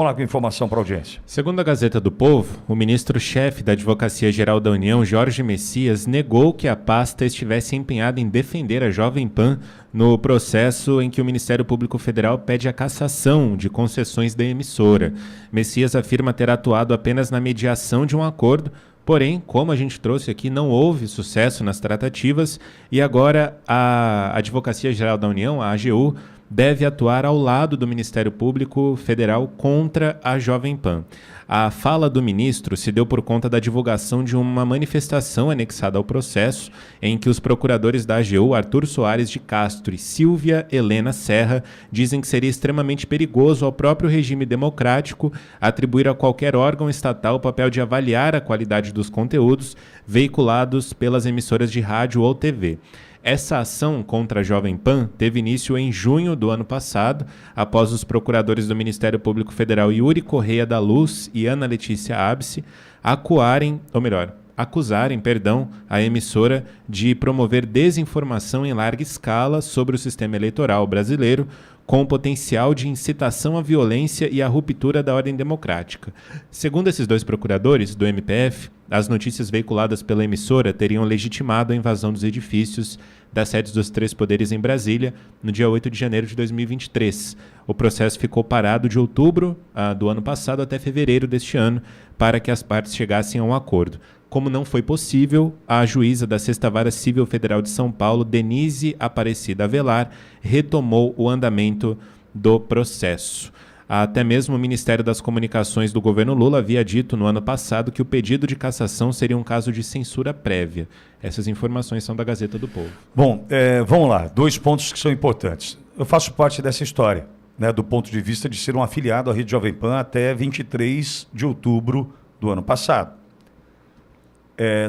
Vamos lá com informação para a audiência. Segundo a Gazeta do Povo, o ministro-chefe da Advocacia-Geral da União, Jorge Messias, negou que a pasta estivesse empenhada em defender a Jovem Pan no processo em que o Ministério Público Federal pede a cassação de concessões da emissora. Messias afirma ter atuado apenas na mediação de um acordo, porém, como a gente trouxe aqui, não houve sucesso nas tratativas e agora a Advocacia-Geral da União, a AGU, deve atuar ao lado do Ministério Público Federal contra a Jovem Pan. A fala do ministro se deu por conta da divulgação de uma manifestação anexada ao processo, em que os procuradores da AGU, Arthur Soares de Castro e Silvia Helena Serra, dizem que seria extremamente perigoso ao próprio regime democrático atribuir a qualquer órgão estatal o papel de avaliar a qualidade dos conteúdos veiculados pelas emissoras de rádio ou TV. Essa ação contra a Jovem Pan teve início em junho do ano passado, após os procuradores do Ministério Público Federal Yuri Correia da Luz e Ana Letícia Abse acusarem a emissora de promover desinformação em larga escala sobre o sistema eleitoral brasileiro, com potencial de incitação à violência e à ruptura da ordem democrática. Segundo esses dois procuradores do MPF, as notícias veiculadas pela emissora teriam legitimado a invasão dos edifícios das sedes dos três poderes em Brasília no dia 8 de janeiro de 2023. O processo ficou parado de outubro do ano passado até fevereiro deste ano para que as partes chegassem a um acordo. Como não foi possível, a juíza da 6ª Vara Civil Federal de São Paulo, Denise Aparecida Avelar, retomou o andamento do processo. Até mesmo o Ministério das Comunicações do governo Lula havia dito no ano passado que o pedido de cassação seria um caso de censura prévia. Essas informações são da Gazeta do Povo. Bom, vamos lá. 2 pontos que são importantes. Eu faço parte dessa história, né, do ponto de vista de ser um afiliado à Rede Jovem Pan até 23 de outubro do ano passado.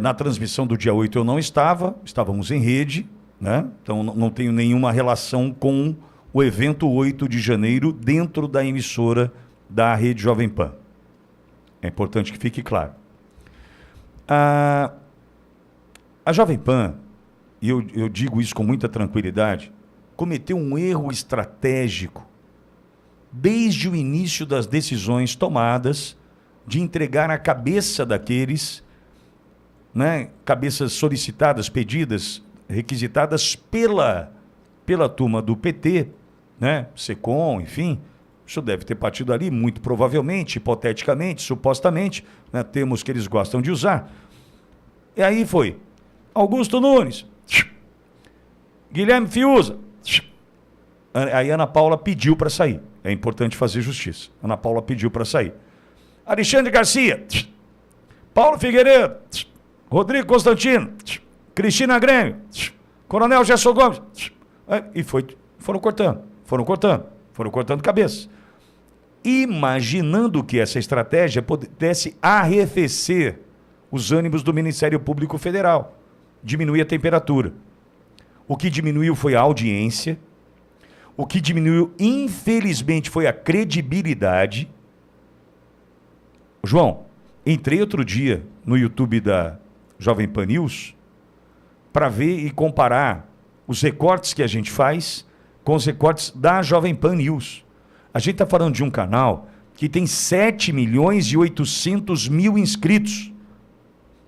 Na transmissão do dia 8 eu não estávamos em rede, né? Então não tenho nenhuma relação com o evento 8 de janeiro dentro da emissora da Rede Jovem Pan. É importante que fique claro. A Jovem Pan, e eu digo isso com muita tranquilidade, cometeu um erro estratégico desde o início das decisões tomadas de entregar a cabeça daqueles, né, cabeças solicitadas, pedidas, requisitadas pela turma do PT, né, SECOM, enfim, isso deve ter partido ali, muito provavelmente, hipoteticamente, supostamente, né, termos que eles gostam de usar. E aí foi Augusto Nunes, Guilherme Fiuza, aí Ana Paula pediu para sair. É importante fazer justiça. Ana Paula pediu para sair. Alexandre Garcia, Paulo Figueiredo, Rodrigo Constantino, Cristina Grêmio, Coronel Gerson Gomes, e foram cortando cabeça. Imaginando que essa estratégia pudesse arrefecer os ânimos do Ministério Público Federal, diminuir a temperatura. O que diminuiu foi a audiência, o que diminuiu, infelizmente, foi a credibilidade. João, entrei outro dia no YouTube da Jovem Pan News para ver e comparar os recortes que a gente faz com os recortes da Jovem Pan News. A gente está falando de um canal que tem 7.800.000 inscritos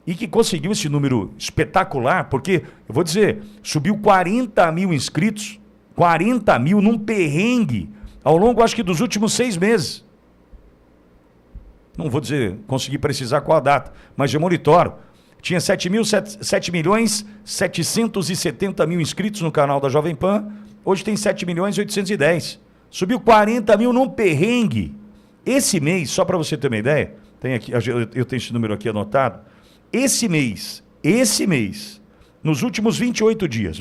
e que conseguiu esse número espetacular, porque, eu vou dizer, subiu 40 mil inscritos, 40 mil num perrengue ao longo, acho que, dos últimos 6 meses. Não vou dizer, consegui precisar qual a data, mas eu monitoro. Tinha 7.770.000 inscritos no canal da Jovem Pan, hoje tem 7.810.000. Subiu 40 mil num perrengue. Esse mês, só para você ter uma ideia, tem aqui, eu tenho esse número aqui anotado, esse mês, nos últimos 28 dias,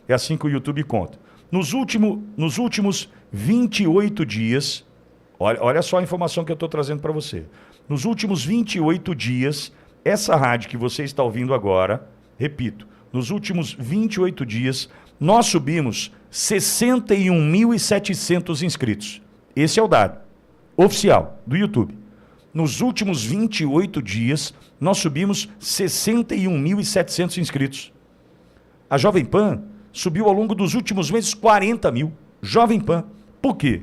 é assim que o YouTube conta. Nos últimos 28 dias, olha só a informação que eu estou trazendo para você. Nos últimos 28 dias, essa rádio que você está ouvindo agora, repito, nos últimos 28 dias, nós subimos 61.700 inscritos. Esse é o dado oficial do YouTube. Nos últimos 28 dias, nós subimos 61.700 inscritos. A Jovem Pan subiu ao longo dos últimos meses 40 mil. Jovem Pan. Por quê?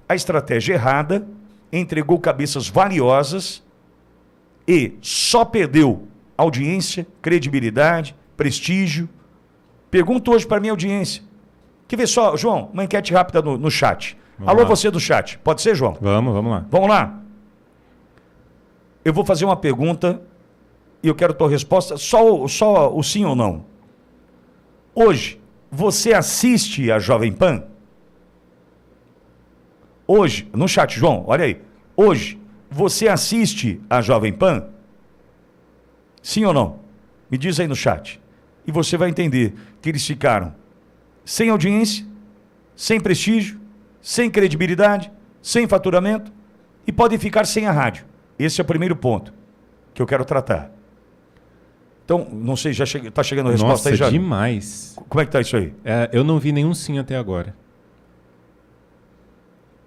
A estratégia errada entregou cabeças valiosas e só perdeu audiência, credibilidade, prestígio. Pergunto hoje para a minha audiência. Quer ver só, João, uma enquete rápida no chat. Alô, você do chat. Pode ser, João? Vamos lá. Vamos lá. Eu vou fazer uma pergunta e eu quero tua resposta, só o sim ou não. Hoje, você assiste a Jovem Pan? Hoje, no chat, João, olha aí. Hoje, você assiste a Jovem Pan? Sim ou não? Me diz aí no chat. E você vai entender que eles ficaram sem audiência, sem prestígio, sem credibilidade, sem faturamento e podem ficar sem a rádio. Esse é o primeiro ponto que eu quero tratar. Então, não sei, já está chegando a resposta aí já? Nossa, demais. Como é que está isso aí? Eu não vi nenhum sim até agora.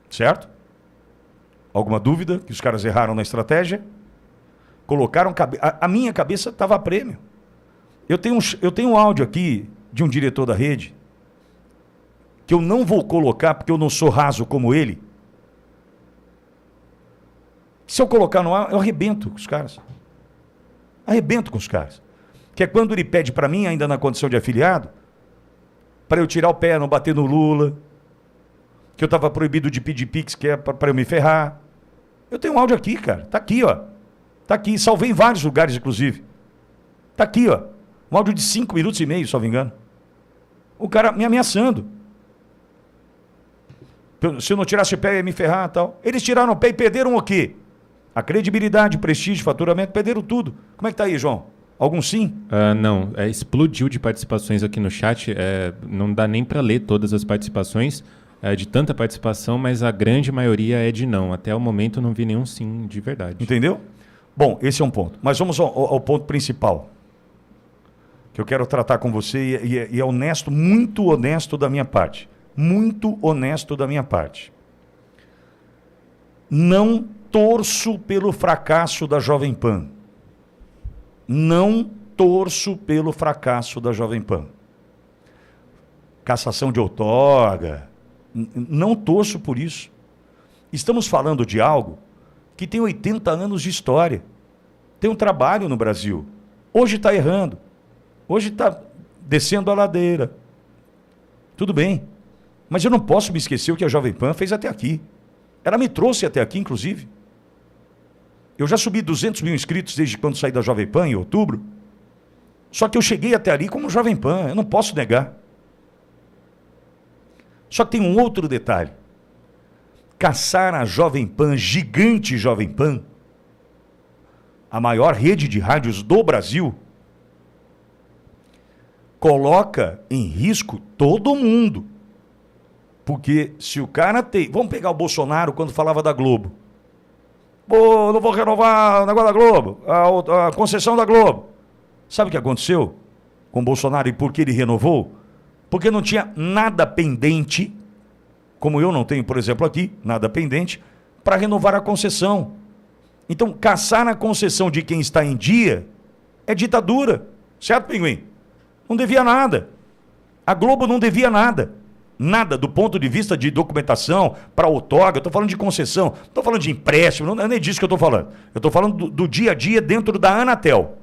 Certo? Alguma dúvida que os caras erraram na estratégia? Colocaram... A minha cabeça estava a prêmio. Eu tenho um áudio aqui de um diretor da rede que eu não vou colocar porque eu não sou raso como ele. Se eu colocar no ar, eu arrebento com os caras. Arrebento com os caras. Que é quando ele pede para mim, ainda na condição de afiliado, para eu tirar o pé, não bater no Lula, que eu estava proibido de pedir pix, que é para eu me ferrar. Eu tenho um áudio aqui, cara. Tá aqui, ó. Tá aqui. Salvei em vários lugares, inclusive. Tá aqui, ó. Um áudio de 5 minutos e meio, se não me engano. O cara me ameaçando. Se eu não tirasse o pé, ia me ferrar e tal. Eles tiraram o pé e perderam o quê? A credibilidade, o prestígio, faturamento, perderam tudo. Como é que tá aí, João? Algum sim? Não, explodiu de participações aqui no chat. Não dá nem para ler todas as participações, de tanta participação, mas a grande maioria é de não. Até o momento não vi nenhum sim de verdade. Entendeu? Bom, esse é um ponto. Mas vamos ao ponto principal, que eu quero tratar com você e é honesto, muito honesto da minha parte. Muito honesto da minha parte. Não torço pelo fracasso da Jovem Pan. Não torço pelo fracasso da Jovem Pan. Cassação de outorga. Não torço por isso. Estamos falando de algo que tem 80 anos de história. Tem um trabalho no Brasil. Hoje está errando. Hoje está descendo a ladeira. Tudo bem. Mas eu não posso me esquecer o que a Jovem Pan fez até aqui. Ela me trouxe até aqui, inclusive. Eu já subi 200 mil inscritos desde quando saí da Jovem Pan, em outubro. Só que eu cheguei até ali como Jovem Pan, eu não posso negar. Só que tem um outro detalhe. Caçar a Jovem Pan, gigante Jovem Pan, a maior rede de rádios do Brasil, coloca em risco todo mundo. Porque se o cara tem... Vamos pegar o Bolsonaro quando falava da Globo. Pô, não vou renovar o negócio da Globo, a concessão da Globo. Sabe o que aconteceu com o Bolsonaro e por que ele renovou? Porque não tinha nada pendente, como eu não tenho, por exemplo, aqui, nada pendente, para renovar a concessão. Então, caçar a concessão de quem está em dia é ditadura. Certo, Pinguim? Não devia nada. A Globo não devia nada. Nada do ponto de vista de documentação para outorga. Eu estou falando de concessão, não estou falando de empréstimo, não é nem disso que eu estou falando. Eu estou falando do dia a dia dentro da Anatel.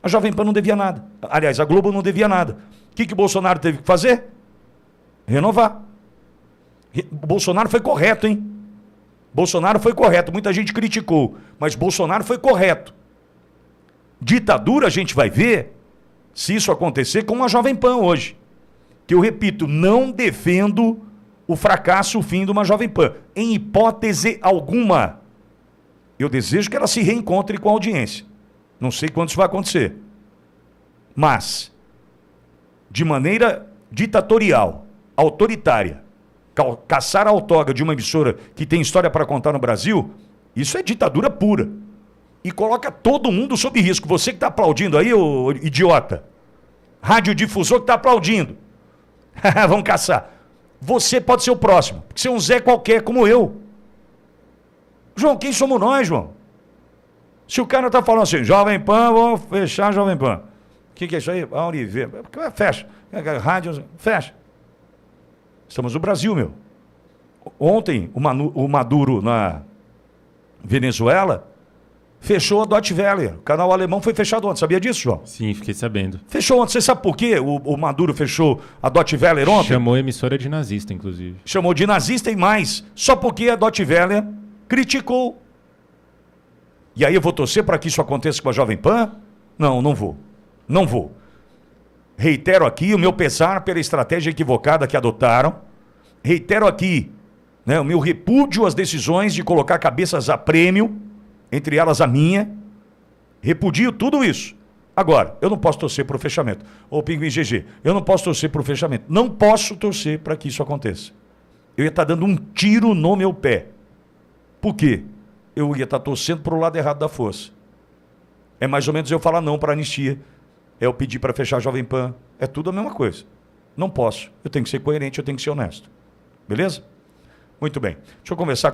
A Jovem Pan não devia nada. Aliás, a Globo não devia nada. O que o Bolsonaro teve que fazer? Renovar. O Bolsonaro foi correto, hein? Bolsonaro foi correto. Muita gente criticou, mas Bolsonaro foi correto. Ditadura a gente vai ver se isso acontecer com a Jovem Pan hoje. Que eu repito, não defendo o fracasso, o fim de uma Jovem Pan. Em hipótese alguma. Eu desejo que ela se reencontre com a audiência. Não sei quando isso vai acontecer. Mas, de maneira ditatorial, autoritária, caçar a outorga de uma emissora que tem história para contar no Brasil, isso é ditadura pura. E coloca todo mundo sob risco. Você que está aplaudindo aí, ô idiota. Radiodifusor que está aplaudindo. Vão caçar. Você pode ser o próximo. Porque você é um Zé qualquer, como eu. João, quem somos nós, João? Se o cara está falando assim, Jovem Pan, vou fechar Jovem Pan. O que é isso aí? A Oliveira. Fecha. Rádio, fecha. Estamos no Brasil, meu. Ontem, o Maduro Venezuela, fechou a Deutsche Welle. O canal alemão foi fechado ontem. Sabia disso, João? Sim, fiquei sabendo. Fechou ontem. Você sabe por quê o Maduro fechou a Deutsche Welle ontem? Chamou a emissora de nazista, inclusive. Chamou de nazista e mais. Só porque a Deutsche Welle criticou. E aí eu vou torcer para que isso aconteça com a Jovem Pan? Não, não vou. Não vou. Reitero aqui o meu pesar pela estratégia equivocada que adotaram. Reitero aqui, né, o meu repúdio às decisões de colocar cabeças a prêmio, entre elas a minha. Repudio tudo isso. Agora, eu não posso torcer para o fechamento. Ô Pinguim GG, eu não posso torcer para o fechamento. Não posso torcer para que isso aconteça. Eu ia estar dando um tiro no meu pé. Por quê? Eu ia estar torcendo para o lado errado da força. É mais ou menos eu falar não para a anistia. É eu pedir para fechar a Jovem Pan. É tudo a mesma coisa. Não posso. Eu tenho que ser coerente, eu tenho que ser honesto. Beleza? Muito bem. Deixa eu conversar